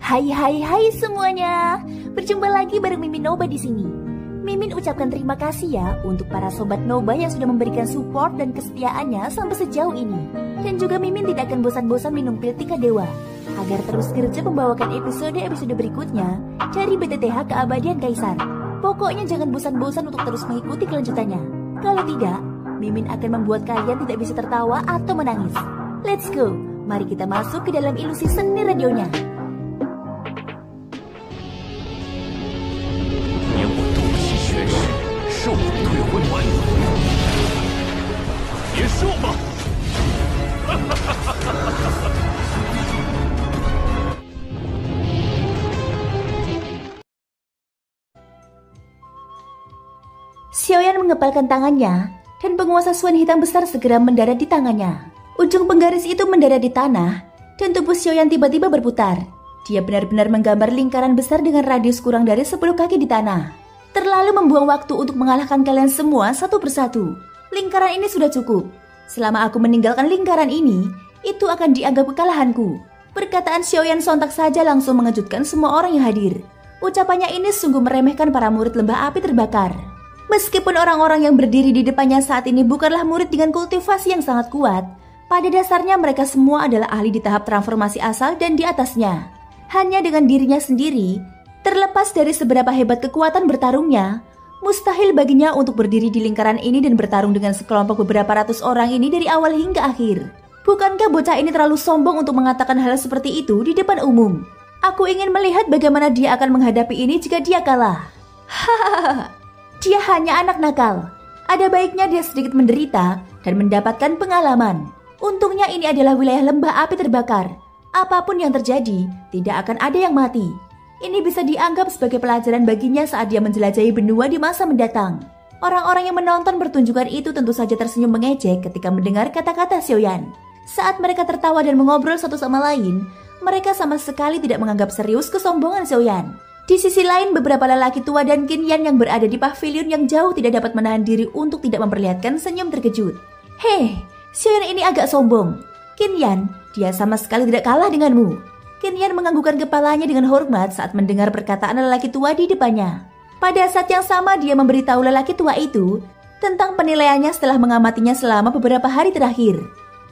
Hai semuanya. Berjumpa lagi bareng Mimin Noba di sini. Mimin ucapkan terima kasih ya untuk para sobat Noba yang sudah memberikan support dan kesetiaannya sampai sejauh ini. Dan juga Mimin tidak akan bosan-bosan minum pil Tika Dewa agar terus kerja membawakan episode-episode berikutnya dari BTTH Keabadian Kaisar. Pokoknya jangan bosan-bosan untuk terus mengikuti kelanjutannya. Kalau tidak, Mimin akan membuat kalian tidak bisa tertawa atau menangis. Let's go, mari kita masuk ke dalam ilusi seni radionya. Xiaoyan mengepalkan tangannya, dan penguasa Suan hitam besar segera mendarat di tangannya. Ujung penggaris itu mendarat di tanah, dan tubuh Xiaoyan tiba-tiba berputar. Dia benar-benar menggambar lingkaran besar dengan radius kurang dari 10 kaki di tanah. Terlalu membuang waktu untuk mengalahkan kalian semua satu persatu. Lingkaran ini sudah cukup. Selama aku meninggalkan lingkaran ini, itu akan dianggap kekalahanku. Perkataan Xiaoyan sontak saja langsung mengejutkan semua orang yang hadir. Ucapannya ini sungguh meremehkan para murid lembah api terbakar. Meskipun orang-orang yang berdiri di depannya saat ini bukanlah murid dengan kultivasi yang sangat kuat, pada dasarnya mereka semua adalah ahli di tahap transformasi asal dan di atasnya. Hanya dengan dirinya sendiri, terlepas dari seberapa hebat kekuatan bertarungnya, mustahil baginya untuk berdiri di lingkaran ini dan bertarung dengan sekelompok beberapa ratus orang ini dari awal hingga akhir. Bukankah bocah ini terlalu sombong untuk mengatakan hal seperti itu di depan umum? Aku ingin melihat bagaimana dia akan menghadapi ini jika dia kalah. Hahaha. Dia hanya anak nakal. Ada baiknya dia sedikit menderita dan mendapatkan pengalaman. Untungnya ini adalah wilayah lembah api terbakar. Apapun yang terjadi, tidak akan ada yang mati. Ini bisa dianggap sebagai pelajaran baginya saat dia menjelajahi benua di masa mendatang. Orang-orang yang menonton pertunjukan itu tentu saja tersenyum mengejek ketika mendengar kata-kata Xiaoyan. Saat mereka tertawa dan mengobrol satu sama lain, mereka sama sekali tidak menganggap serius kesombongan Xiaoyan. Di sisi lain, beberapa lelaki tua dan Qin Yan yang berada di pavilion yang jauh tidak dapat menahan diri untuk tidak memperlihatkan senyum terkejut. Hei, Xiaoyan ini agak sombong. Qin Yan, dia sama sekali tidak kalah denganmu. Qin Yan menganggukkan kepalanya dengan hormat saat mendengar perkataan lelaki tua di depannya. Pada saat yang sama, dia memberitahu lelaki tua itu tentang penilaiannya setelah mengamatinya selama beberapa hari terakhir.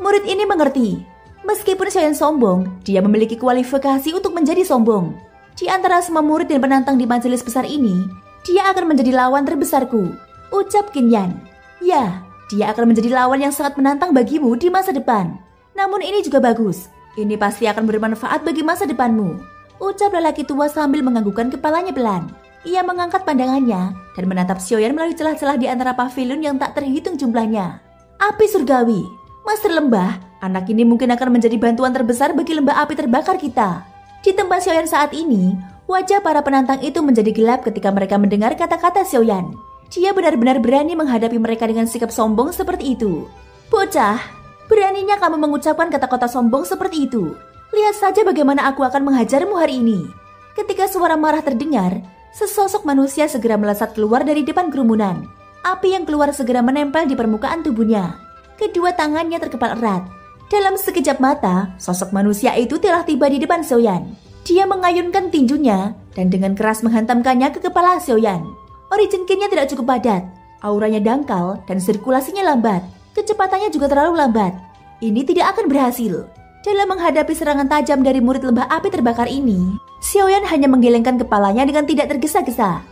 Murid ini mengerti. Meskipun Xiaoyan sombong, dia memiliki kualifikasi untuk menjadi sombong. Di antara semua murid dan penantang di majelis besar ini, dia akan menjadi lawan terbesarku, ucap Qin Yan. Ya, dia akan menjadi lawan yang sangat menantang bagimu di masa depan. Namun ini juga bagus. Ini pasti akan bermanfaat bagi masa depanmu, ucap lelaki tua sambil menganggukkan kepalanya pelan. Ia mengangkat pandangannya dan menatap Xiaoyan melalui celah-celah di antara pavilion yang tak terhitung jumlahnya. Api surgawi, Master Lembah, anak ini mungkin akan menjadi bantuan terbesar bagi lembah api terbakar kita. Di tempat Xiaoyan saat ini, wajah para penantang itu menjadi gelap ketika mereka mendengar kata-kata Xiaoyan. Dia benar-benar berani menghadapi mereka dengan sikap sombong seperti itu. Bocah, beraninya kamu mengucapkan kata-kata sombong seperti itu. Lihat saja bagaimana aku akan menghajarmu hari ini. Ketika suara marah terdengar, sesosok manusia segera melesat keluar dari depan kerumunan. Api yang keluar segera menempel di permukaan tubuhnya. Kedua tangannya terkepal erat. Dalam sekejap mata, sosok manusia itu telah tiba di depan Xiaoyan. Dia mengayunkan tinjunya dan dengan keras menghantamkannya ke kepala Xiaoyan. Origin Qin-nya tidak cukup padat, auranya dangkal dan sirkulasinya lambat. Kecepatannya juga terlalu lambat. Ini tidak akan berhasil. Dalam menghadapi serangan tajam dari murid lembah api terbakar ini, Xiaoyan hanya menggelengkan kepalanya dengan tidak tergesa-gesa.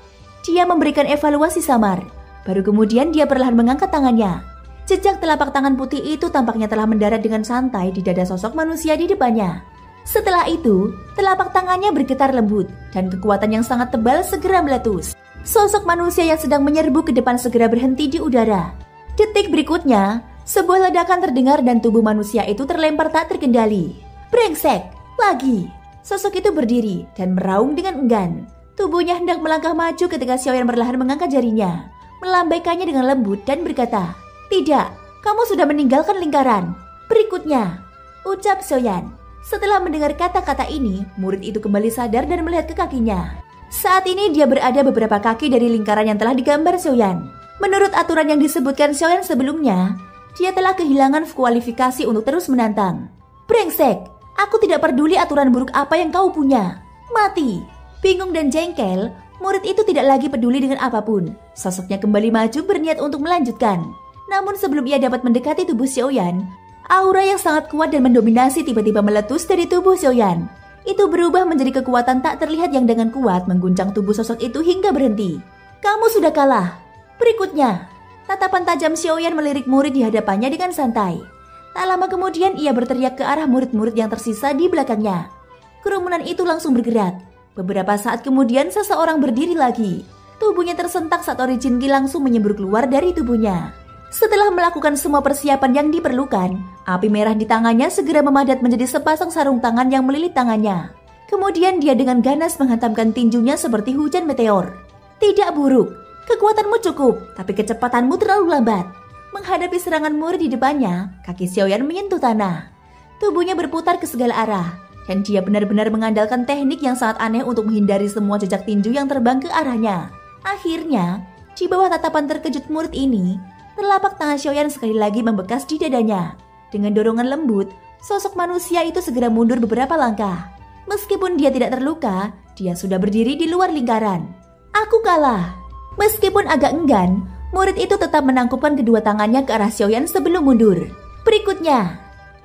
Dia memberikan evaluasi samar. Baru kemudian dia perlahan mengangkat tangannya. Jejak telapak tangan putih itu tampaknya telah mendarat dengan santai di dada sosok manusia di depannya. Setelah itu, telapak tangannya bergetar lembut dan kekuatan yang sangat tebal segera meletus. Sosok manusia yang sedang menyerbu ke depan segera berhenti di udara. Detik berikutnya, sebuah ledakan terdengar dan tubuh manusia itu terlempar tak terkendali. Brengsek, lagi. Sosok itu berdiri dan meraung dengan enggan. Tubuhnya hendak melangkah maju ketika Xiaoyan perlahan mengangkat jarinya, melambaikannya dengan lembut dan berkata, "Tidak, kamu sudah meninggalkan lingkaran. Berikutnya," ucap Xiaoyan. Setelah mendengar kata-kata ini, murid itu kembali sadar dan melihat ke kakinya. Saat ini dia berada beberapa kaki dari lingkaran yang telah digambar Xiaoyan. Menurut aturan yang disebutkan Xiaoyan sebelumnya, dia telah kehilangan kualifikasi untuk terus menantang. "Brengsek, aku tidak peduli aturan buruk apa yang kau punya. Mati. Bingung dan jengkel, murid itu tidak lagi peduli dengan apapun. Sosoknya kembali maju berniat untuk melanjutkan. Namun sebelum ia dapat mendekati tubuh Xiaoyan, aura yang sangat kuat dan mendominasi tiba-tiba meletus dari tubuh Xiaoyan. Itu berubah menjadi kekuatan tak terlihat yang dengan kuat mengguncang tubuh sosok itu hingga berhenti. Kamu sudah kalah. Berikutnya, tatapan tajam Xiaoyan melirik murid di hadapannya dengan santai. Tak lama kemudian ia berteriak ke arah murid-murid yang tersisa di belakangnya. Kerumunan itu langsung bergerak. Beberapa saat kemudian seseorang berdiri lagi. Tubuhnya tersentak saat Origin Ki langsung menyembur keluar dari tubuhnya. Setelah melakukan semua persiapan yang diperlukan, api merah di tangannya segera memadat menjadi sepasang sarung tangan yang melilit tangannya. Kemudian dia dengan ganas menghantamkan tinjunya seperti hujan meteor. Tidak buruk, kekuatanmu cukup, tapi kecepatanmu terlalu lambat. Menghadapi serangan murid di depannya, kaki Xiaoyan menyentuh tanah. Tubuhnya berputar ke segala arah, dan dia benar-benar mengandalkan teknik yang sangat aneh untuk menghindari semua jejak tinju yang terbang ke arahnya. Akhirnya, di bawah tatapan terkejut murid ini, telapak tangan Xiaoyan sekali lagi membekas di dadanya. Dengan dorongan lembut, sosok manusia itu segera mundur beberapa langkah. Meskipun dia tidak terluka, dia sudah berdiri di luar lingkaran. Aku kalah. Meskipun agak enggan, murid itu tetap menangkupkan kedua tangannya ke arah Xiaoyan sebelum mundur. Berikutnya,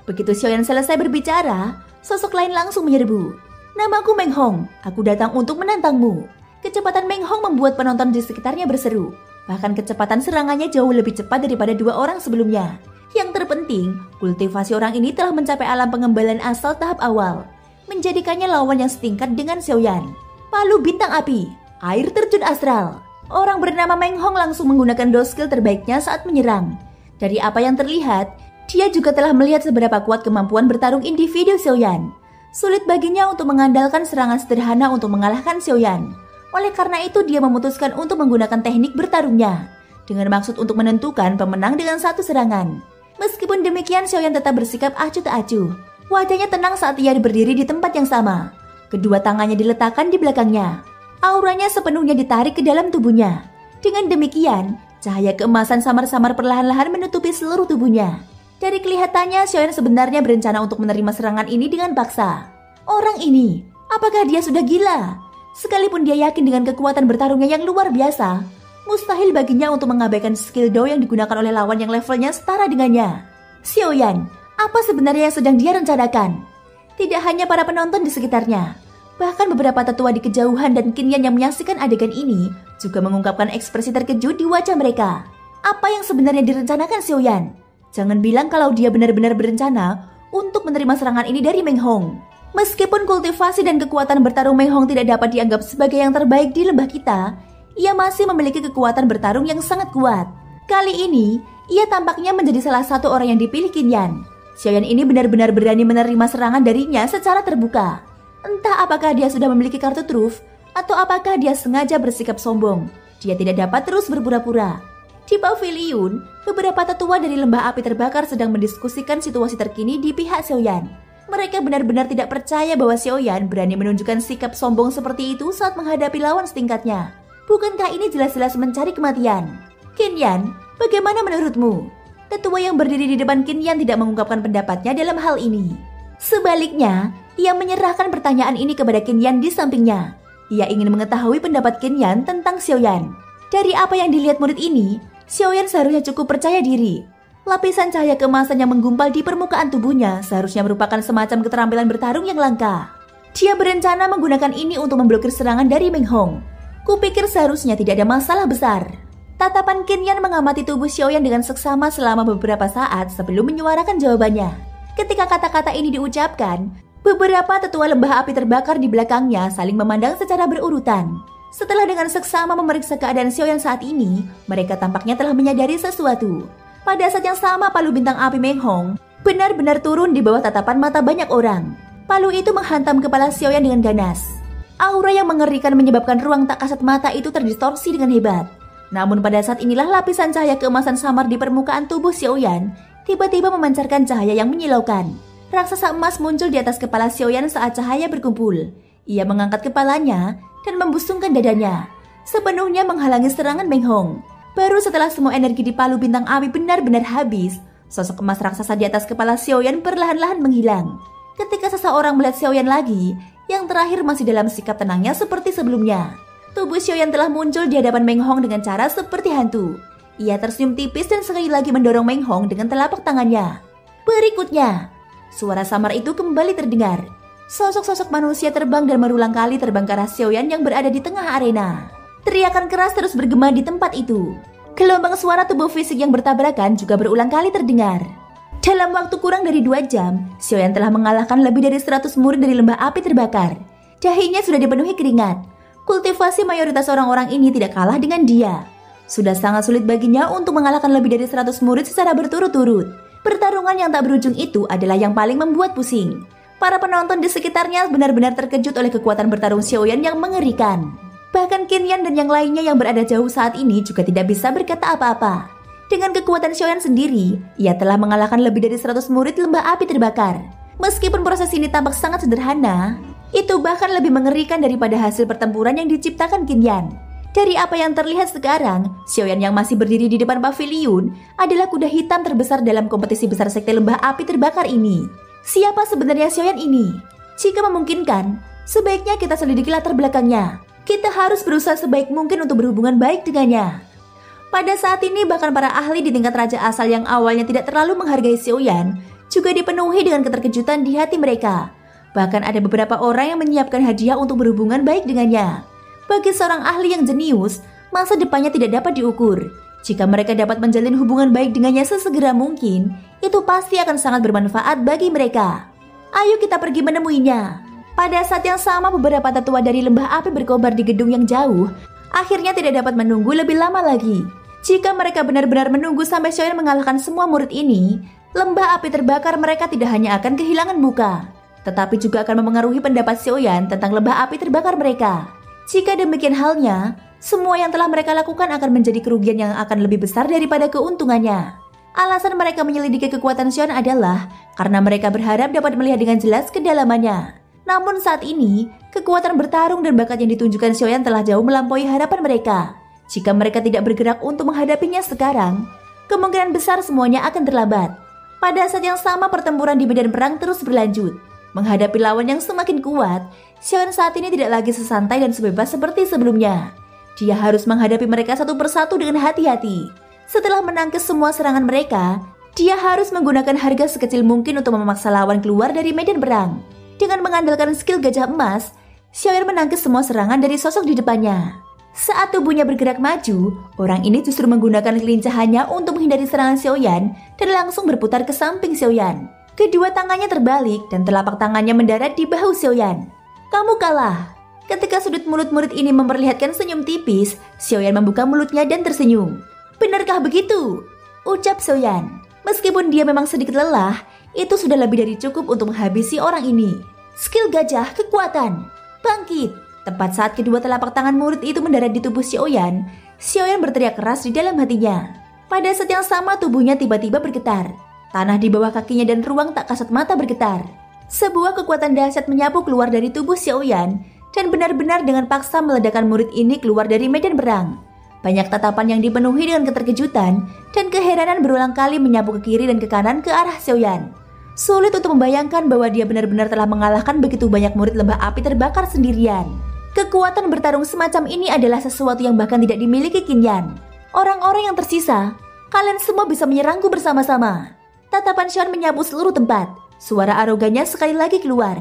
begitu Xiaoyan selesai berbicara, sosok lain langsung menyerbu. Namaku Meng Hong, aku datang untuk menantangmu. Kecepatan Meng Hong membuat penonton di sekitarnya berseru. Bahkan kecepatan serangannya jauh lebih cepat daripada dua orang sebelumnya. Yang terpenting, kultivasi orang ini telah mencapai alam pengembalan asal tahap awal, menjadikannya lawan yang setingkat dengan Xiaoyan. Palu bintang api, air terjun astral. Orang bernama Meng Hong langsung menggunakan dua skill terbaiknya saat menyerang. Dari apa yang terlihat, dia juga telah melihat seberapa kuat kemampuan bertarung individu Xiaoyan. Sulit baginya untuk mengandalkan serangan sederhana untuk mengalahkan Xiaoyan. Oleh karena itu dia memutuskan untuk menggunakan teknik bertarungnya dengan maksud untuk menentukan pemenang dengan satu serangan. Meskipun demikian, Xiaoyan tetap bersikap acuh tak acuh. Wajahnya tenang saat ia berdiri di tempat yang sama. Kedua tangannya diletakkan di belakangnya. Auranya sepenuhnya ditarik ke dalam tubuhnya. Dengan demikian, cahaya keemasan samar-samar perlahan-lahan menutupi seluruh tubuhnya. Dari kelihatannya, Xiaoyan sebenarnya berencana untuk menerima serangan ini dengan paksa. Orang ini, apakah dia sudah gila? Sekalipun dia yakin dengan kekuatan bertarungnya yang luar biasa, mustahil baginya untuk mengabaikan skill Do yang digunakan oleh lawan yang levelnya setara dengannya. Xiaoyan, apa sebenarnya yang sedang dia rencanakan? Tidak hanya para penonton di sekitarnya, bahkan beberapa tetua di kejauhan dan Qin Yan yang menyaksikan adegan ini juga mengungkapkan ekspresi terkejut di wajah mereka. Apa yang sebenarnya direncanakan Xiaoyan? Jangan bilang kalau dia benar-benar berencana untuk menerima serangan ini dari Meng Hong. Meskipun kultivasi dan kekuatan bertarung Meng Hong tidak dapat dianggap sebagai yang terbaik di lembah kita, ia masih memiliki kekuatan bertarung yang sangat kuat. Kali ini, ia tampaknya menjadi salah satu orang yang dipilih Qin Yan. Xiaoyan ini benar-benar berani menerima serangan darinya secara terbuka. Entah apakah dia sudah memiliki kartu truf, atau apakah dia sengaja bersikap sombong. Dia tidak dapat terus berpura-pura. Di pavilion, beberapa tetua dari lembah api terbakar sedang mendiskusikan situasi terkini di pihak Xiaoyan. Mereka benar-benar tidak percaya bahwa Xiaoyan berani menunjukkan sikap sombong seperti itu saat menghadapi lawan setingkatnya. Bukankah ini jelas-jelas mencari kematian? Qin Yan, bagaimana menurutmu? Tetua yang berdiri di depan Qin Yan tidak mengungkapkan pendapatnya dalam hal ini. Sebaliknya, ia menyerahkan pertanyaan ini kepada Qin Yan di sampingnya. Ia ingin mengetahui pendapat Qin Yan tentang Xiaoyan. Dari apa yang dilihat murid ini, Xiaoyan seharusnya cukup percaya diri. Lapisan cahaya keemasan yang menggumpal di permukaan tubuhnya seharusnya merupakan semacam keterampilan bertarung yang langka. Dia berencana menggunakan ini untuk memblokir serangan dari Meng Hong. Kupikir seharusnya tidak ada masalah besar. Tatapan Qin Yan mengamati tubuh Xiaoyan dengan seksama selama beberapa saat sebelum menyuarakan jawabannya. Ketika kata-kata ini diucapkan, beberapa tetua lembah api terbakar di belakangnya saling memandang secara berurutan. Setelah dengan seksama memeriksa keadaan Xiaoyan saat ini, mereka tampaknya telah menyadari sesuatu. Pada saat yang sama, palu bintang api Meng Hong benar-benar turun di bawah tatapan mata banyak orang. Palu itu menghantam kepala Xiaoyan dengan ganas. Aura yang mengerikan menyebabkan ruang tak kasat mata itu terdistorsi dengan hebat. Namun pada saat inilah lapisan cahaya keemasan samar di permukaan tubuh Xiaoyan tiba-tiba memancarkan cahaya yang menyilaukan. Raksasa emas muncul di atas kepala Xiaoyan saat cahaya berkumpul. Ia mengangkat kepalanya dan membusungkan dadanya, sepenuhnya menghalangi serangan Meng Hong. Baru setelah semua energi di palu bintang api benar-benar habis, sosok emas raksasa di atas kepala Xiaoyan perlahan-lahan menghilang. Ketika seseorang melihat Xiaoyan lagi, Yang terakhir masih dalam sikap tenangnya seperti sebelumnya. Tubuh Xiaoyan telah muncul di hadapan Meng Hong dengan cara seperti hantu. Ia tersenyum tipis dan sekali lagi mendorong Meng Hong dengan telapak tangannya. Berikutnya, suara samar itu kembali terdengar. Sosok-sosok manusia terbang dan berulang kali terbang ke arah Xiaoyan yang berada di tengah arena. Teriakan keras terus bergema di tempat itu. Gelombang suara tubuh fisik yang bertabrakan juga berulang kali terdengar. Dalam waktu kurang dari 2 jam, Xiaoyan telah mengalahkan lebih dari 100 murid dari lembah api terbakar. Dahinya sudah dipenuhi keringat. Kultivasi mayoritas orang-orang ini tidak kalah dengan dia. Sudah sangat sulit baginya untuk mengalahkan lebih dari 100 murid secara berturut-turut. Pertarungan yang tak berujung itu adalah yang paling membuat pusing. Para penonton di sekitarnya benar-benar terkejut oleh kekuatan bertarung Xiaoyan yang mengerikan. Bahkan Qin Yan dan yang lainnya yang berada jauh saat ini juga tidak bisa berkata apa-apa. Dengan kekuatan Xiaoyan sendiri, ia telah mengalahkan lebih dari 100 murid lembah api terbakar. Meskipun proses ini tampak sangat sederhana, itu bahkan lebih mengerikan daripada hasil pertempuran yang diciptakan Qin Yan. Dari apa yang terlihat sekarang, Xiaoyan yang masih berdiri di depan paviliun adalah kuda hitam terbesar dalam kompetisi besar sekte lembah api terbakar ini. Siapa sebenarnya Xiaoyan ini? Jika memungkinkan, sebaiknya kita selidiki latar belakangnya. Kita harus berusaha sebaik mungkin untuk berhubungan baik dengannya. Pada saat ini bahkan para ahli di tingkat raja asal yang awalnya tidak terlalu menghargai Xiaoyan juga dipenuhi dengan keterkejutan di hati mereka. Bahkan ada beberapa orang yang menyiapkan hadiah untuk berhubungan baik dengannya. Bagi seorang ahli yang jenius, masa depannya tidak dapat diukur. Jika mereka dapat menjalin hubungan baik dengannya sesegera mungkin, itu pasti akan sangat bermanfaat bagi mereka. Ayo kita pergi menemuinya. Pada saat yang sama beberapa tetua dari lembah api berkobar di gedung yang jauh, akhirnya tidak dapat menunggu lebih lama lagi. Jika mereka benar-benar menunggu sampai Xiaoyan mengalahkan semua murid ini, lembah api terbakar mereka tidak hanya akan kehilangan muka, tetapi juga akan memengaruhi pendapat Xiaoyan tentang lembah api terbakar mereka. Jika demikian halnya, semua yang telah mereka lakukan akan menjadi kerugian yang akan lebih besar daripada keuntungannya. Alasan mereka menyelidiki kekuatan Xiaoyan adalah karena mereka berharap dapat melihat dengan jelas kedalamannya. Namun saat ini, kekuatan bertarung dan bakat yang ditunjukkan Xiaoyan telah jauh melampaui harapan mereka. Jika mereka tidak bergerak untuk menghadapinya sekarang, kemungkinan besar semuanya akan terlambat. Pada saat yang sama pertempuran di medan perang terus berlanjut. Menghadapi lawan yang semakin kuat, Xiaoyan saat ini tidak lagi sesantai dan sebebas seperti sebelumnya. Dia harus menghadapi mereka satu persatu dengan hati-hati. Setelah menangkis semua serangan mereka, dia harus menggunakan harga sekecil mungkin untuk memaksa lawan keluar dari medan perang. Dengan mengandalkan skill gajah emas, Xiaoyan menangkis semua serangan dari sosok di depannya. Saat tubuhnya bergerak maju, orang ini justru menggunakan kelincahannya untuk menghindari serangan Xiaoyan dan langsung berputar ke samping Xiaoyan. Kedua tangannya terbalik dan telapak tangannya mendarat di bahu Xiaoyan. Kamu kalah. Ketika sudut mulut murid ini memperlihatkan senyum tipis, Xiaoyan membuka mulutnya dan tersenyum. Benarkah begitu? Ucap Xiaoyan. Meskipun dia memang sedikit lelah, itu sudah lebih dari cukup untuk menghabisi orang ini. Skill gajah kekuatan. Bangkit. Tepat saat kedua telapak tangan murid itu mendarat di tubuh Xiaoyan, Xiaoyan berteriak keras di dalam hatinya. Pada saat yang sama tubuhnya tiba-tiba bergetar. Tanah di bawah kakinya dan ruang tak kasat mata bergetar. Sebuah kekuatan dahsyat menyapu keluar dari tubuh Xiaoyan dan benar-benar dengan paksa meledakkan murid ini keluar dari medan perang. Banyak tatapan yang dipenuhi dengan keterkejutan dan keheranan berulang kali menyapu ke kiri dan ke kanan ke arah Xiaoyan. Sulit untuk membayangkan bahwa dia benar-benar telah mengalahkan begitu banyak murid lembah api terbakar sendirian. Kekuatan bertarung semacam ini adalah sesuatu yang bahkan tidak dimiliki Qin Yan. Orang-orang yang tersisa, kalian semua bisa menyerangku bersama-sama. Tatapan Xiaoyan menyapu seluruh tempat. Suara arogannya sekali lagi keluar.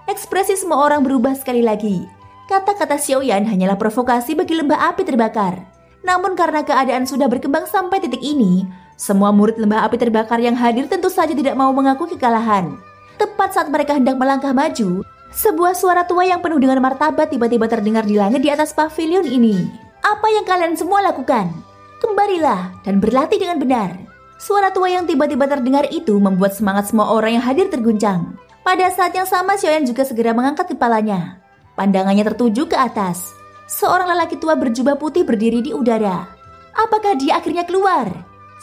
Ekspresi semua orang berubah sekali lagi. Kata-kata Xiaoyan hanyalah provokasi bagi lembah api terbakar. Namun karena keadaan sudah berkembang sampai titik ini, semua murid lembah api terbakar yang hadir tentu saja tidak mau mengaku kekalahan. Tepat saat mereka hendak melangkah maju, sebuah suara tua yang penuh dengan martabat tiba-tiba terdengar di langit di atas pavilion ini. Apa yang kalian semua lakukan? Kembalilah dan berlatih dengan benar. Suara tua yang tiba-tiba terdengar itu membuat semangat semua orang yang hadir terguncang. Pada saat yang sama Xiaoyan juga segera mengangkat kepalanya. Pandangannya tertuju ke atas. Seorang lelaki tua berjubah putih berdiri di udara. Apakah dia akhirnya keluar?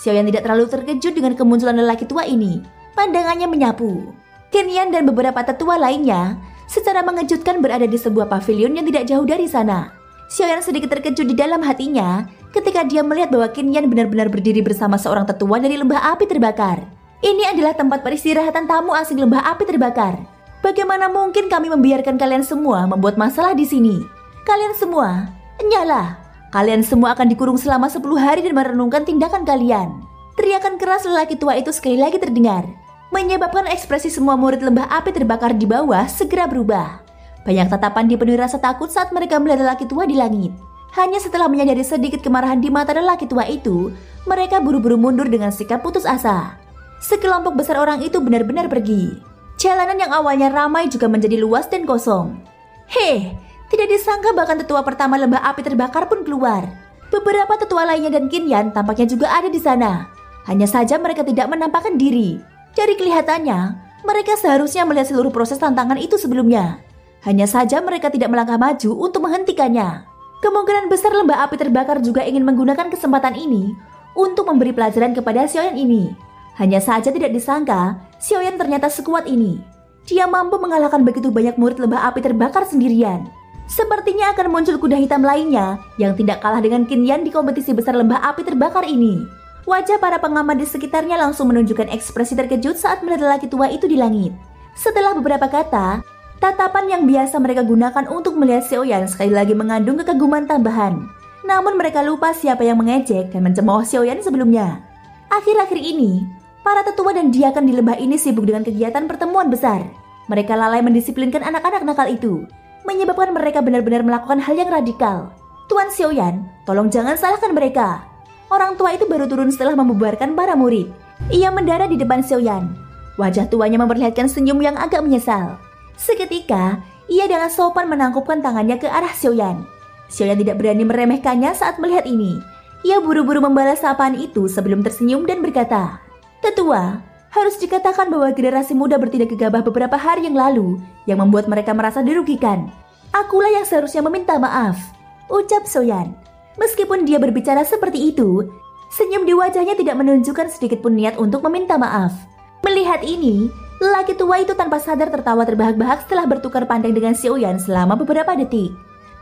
Xiaoyan tidak terlalu terkejut dengan kemunculan lelaki tua ini. Pandangannya menyapu. Qin Yan dan beberapa tetua lainnya secara mengejutkan berada di sebuah pavilion yang tidak jauh dari sana. Xiaoyan sedikit terkejut di dalam hatinya ketika dia melihat bahwa Qin Yan benar-benar berdiri bersama seorang tetua dari lembah api terbakar. Ini adalah tempat peristirahatan tamu asing lembah api terbakar. Bagaimana mungkin kami membiarkan kalian semua membuat masalah di sini? Kalian semua, nyala. Kalian semua akan dikurung selama 10 hari dan merenungkan tindakan kalian. Teriakan keras lelaki tua itu sekali lagi terdengar, menyebabkan ekspresi semua murid lembah api terbakar di bawah segera berubah. Banyak tatapan dipenuhi rasa takut saat mereka melihat lelaki tua di langit. Hanya setelah menyadari sedikit kemarahan di mata lelaki tua itu, mereka buru-buru mundur dengan sikap putus asa. Sekelompok besar orang itu benar-benar pergi. Jalanan yang awalnya ramai juga menjadi luas dan kosong. Tidak disangka bahkan tetua pertama lembah api terbakar pun keluar. Beberapa tetua lainnya dan Qinyan tampaknya juga ada di sana. Hanya saja mereka tidak menampakkan diri. Dari kelihatannya, mereka seharusnya melihat seluruh proses tantangan itu sebelumnya. Hanya saja mereka tidak melangkah maju untuk menghentikannya. Kemungkinan besar lembah api terbakar juga ingin menggunakan kesempatan ini untuk memberi pelajaran kepada Xiaoyan ini. Hanya saja tidak disangka, Xiaoyan ternyata sekuat ini. Dia mampu mengalahkan begitu banyak murid lembah api terbakar sendirian. Sepertinya akan muncul kuda hitam lainnya yang tidak kalah dengan Qinyan di kompetisi besar lembah api terbakar ini. Wajah para pengamat di sekitarnya langsung menunjukkan ekspresi terkejut saat melihat lelaki tua itu di langit. Setelah beberapa kata, tatapan yang biasa mereka gunakan untuk melihat Xiaoyan sekali lagi mengandung kekaguman tambahan. Namun mereka lupa siapa yang mengejek dan mencemooh Xiaoyan sebelumnya. Akhir-akhir ini, para tetua dan diakan di lembah ini sibuk dengan kegiatan pertemuan besar. Mereka lalai mendisiplinkan anak-anak nakal itu, menyebabkan mereka benar-benar melakukan hal yang radikal. Tuan Xiaoyan, tolong jangan salahkan mereka. Orang tua itu baru turun setelah membubarkan para murid. Ia mendarat di depan Xiaoyan. Wajah tuanya memperlihatkan senyum yang agak menyesal. Seketika, ia dengan sopan menangkupkan tangannya ke arah Xiaoyan. Xiaoyan tidak berani meremehkannya saat melihat ini. Ia buru-buru membalas sapaan itu sebelum tersenyum dan berkata, "Tetua, harus dikatakan bahwa generasi muda bertindak gegabah beberapa hari yang lalu yang membuat mereka merasa dirugikan. Akulah yang seharusnya meminta maaf," ucap Xiaoyan. Meskipun dia berbicara seperti itu, senyum di wajahnya tidak menunjukkan sedikit pun niat untuk meminta maaf. Melihat ini, lelaki tua itu tanpa sadar tertawa terbahak-bahak setelah bertukar pandang dengan Xiaoyan selama beberapa detik.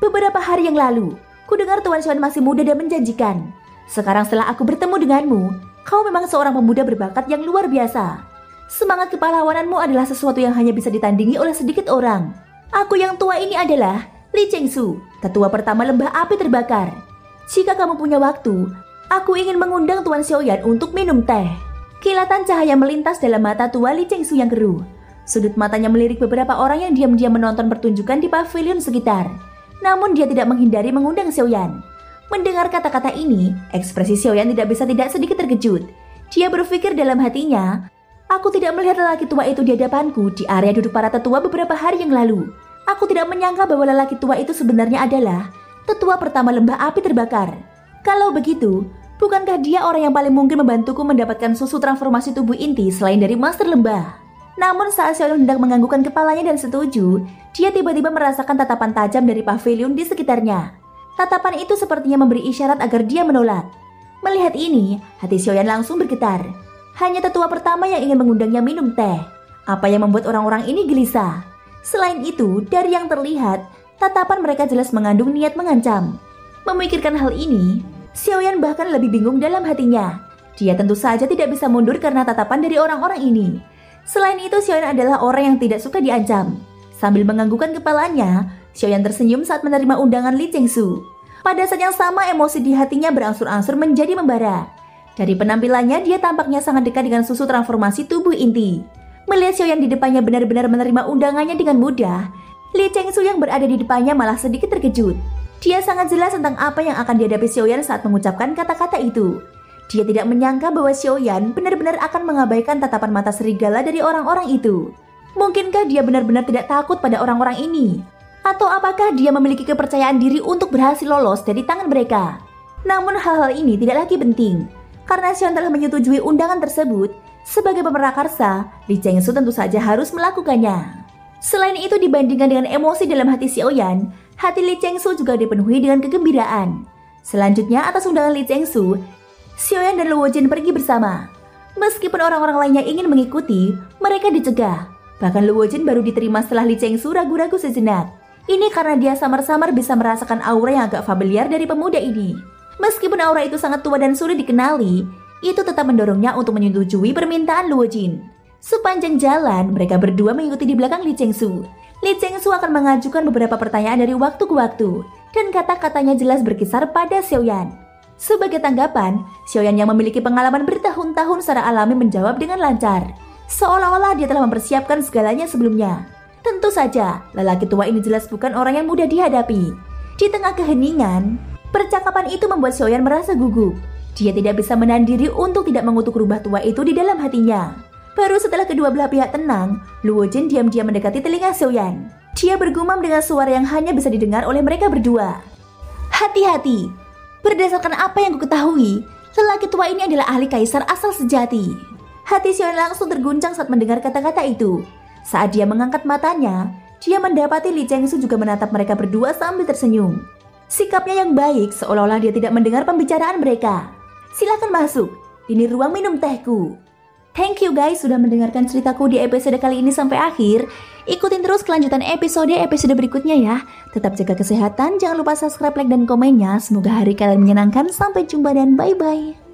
"Beberapa hari yang lalu, ku dengar Tuan Xiaoyan masih muda dan menjanjikan. Sekarang setelah aku bertemu denganmu, kau memang seorang pemuda berbakat yang luar biasa. Semangat kepahlawananmu adalah sesuatu yang hanya bisa ditandingi oleh sedikit orang. Aku yang tua ini adalah Li Chengsu, tetua pertama lembah api terbakar. Jika kamu punya waktu, aku ingin mengundang Tuan Xiaoyan untuk minum teh." Kilatan cahaya melintas dalam mata tua Li Chengsu yang keruh. Sudut matanya melirik beberapa orang yang diam-diam menonton pertunjukan di pavilion sekitar. Namun dia tidak menghindari mengundang Xiaoyan. Mendengar kata-kata ini, ekspresi Xiaoyan tidak bisa tidak sedikit terkejut. Dia berpikir dalam hatinya, "Aku tidak melihat lelaki tua itu di hadapanku di area duduk para tetua beberapa hari yang lalu. Aku tidak menyangka bahwa lelaki tua itu sebenarnya adalah tetua pertama lembah api terbakar. Kalau begitu, bukankah dia orang yang paling mungkin membantuku mendapatkan susu transformasi tubuh inti selain dari master lembah?" Namun saat Xiaoyan hendak menganggukkan kepalanya dan setuju, dia tiba-tiba merasakan tatapan tajam dari pavilion di sekitarnya. Tatapan itu sepertinya memberi isyarat agar dia menolak. Melihat ini, hati Xiaoyan langsung bergetar. Hanya tetua pertama yang ingin mengundangnya minum teh. Apa yang membuat orang-orang ini gelisah? Selain itu, dari yang terlihat, tatapan mereka jelas mengandung niat mengancam. Memikirkan hal ini, Xiaoyan bahkan lebih bingung dalam hatinya. Dia tentu saja tidak bisa mundur karena tatapan dari orang-orang ini. Selain itu, Xiaoyan adalah orang yang tidak suka diancam. Sambil menganggukkan kepalanya, Xiaoyan tersenyum saat menerima undangan Li Chengsu. Pada saat yang sama, emosi di hatinya berangsur-angsur menjadi membara. Dari penampilannya, dia tampaknya sangat dekat dengan susu transformasi tubuh inti. Melihat Xiaoyan di depannya benar-benar menerima undangannya dengan mudah, Li Chengsu yang berada di depannya malah sedikit terkejut. Dia sangat jelas tentang apa yang akan dihadapi Xiaoyan saat mengucapkan kata-kata itu. Dia tidak menyangka bahwa Xiaoyan benar-benar akan mengabaikan tatapan mata serigala dari orang-orang itu. Mungkinkah dia benar-benar tidak takut pada orang-orang ini? Atau apakah dia memiliki kepercayaan diri untuk berhasil lolos dari tangan mereka? Namun hal-hal ini tidak lagi penting. Karena Xiaoyan telah menyetujui undangan tersebut, sebagai pemerakarsa, Li Chengsu tentu saja harus melakukannya. Selain itu, dibandingkan dengan emosi dalam hati Xiaoyan, hati Li Chengsu juga dipenuhi dengan kegembiraan. Selanjutnya, atas undangan Li Chengsu, Xiaoyan dan Luo Jin pergi bersama. Meskipun orang-orang lainnya ingin mengikuti, mereka dicegah. Bahkan Luo Jin baru diterima setelah Li Chengsu ragu-ragu sejenak. Ini karena dia samar-samar bisa merasakan aura yang agak familiar dari pemuda ini. Meskipun aura itu sangat tua dan sulit dikenali, itu tetap mendorongnya untuk menyetujui permintaan Luo Jin. Sepanjang jalan, mereka berdua mengikuti di belakang Li Chengsu. Li Chengsu akan mengajukan beberapa pertanyaan dari waktu ke waktu, dan kata-katanya jelas berkisar pada Xiaoyan. Sebagai tanggapan, Xiaoyan yang memiliki pengalaman bertahun-tahun secara alami menjawab dengan lancar, seolah-olah dia telah mempersiapkan segalanya sebelumnya. Tentu saja, lelaki tua ini jelas bukan orang yang mudah dihadapi. Di tengah keheningan, percakapan itu membuat Xiaoyan merasa gugup. Dia tidak bisa menahan diri untuk tidak mengutuk rubah tua itu di dalam hatinya. Baru setelah kedua belah pihak tenang, Luo Jin diam-diam mendekati telinga Xiaoyan. Dia bergumam dengan suara yang hanya bisa didengar oleh mereka berdua. Hati-hati, berdasarkan apa yang kuketahui, lelaki tua ini adalah ahli kaisar asal sejati. Hati Xiaoyan langsung terguncang saat mendengar kata-kata itu. Saat dia mengangkat matanya, dia mendapati Li Chengsu juga menatap mereka berdua sambil tersenyum. Sikapnya yang baik seolah-olah dia tidak mendengar pembicaraan mereka. Silakan masuk, ini ruang minum tehku. Thank you guys sudah mendengarkan ceritaku di episode kali ini sampai akhir. Ikutin terus kelanjutan episode berikutnya ya. Tetap jaga kesehatan, jangan lupa subscribe, like, dan komennya. Semoga hari kalian menyenangkan. Sampai jumpa dan bye-bye.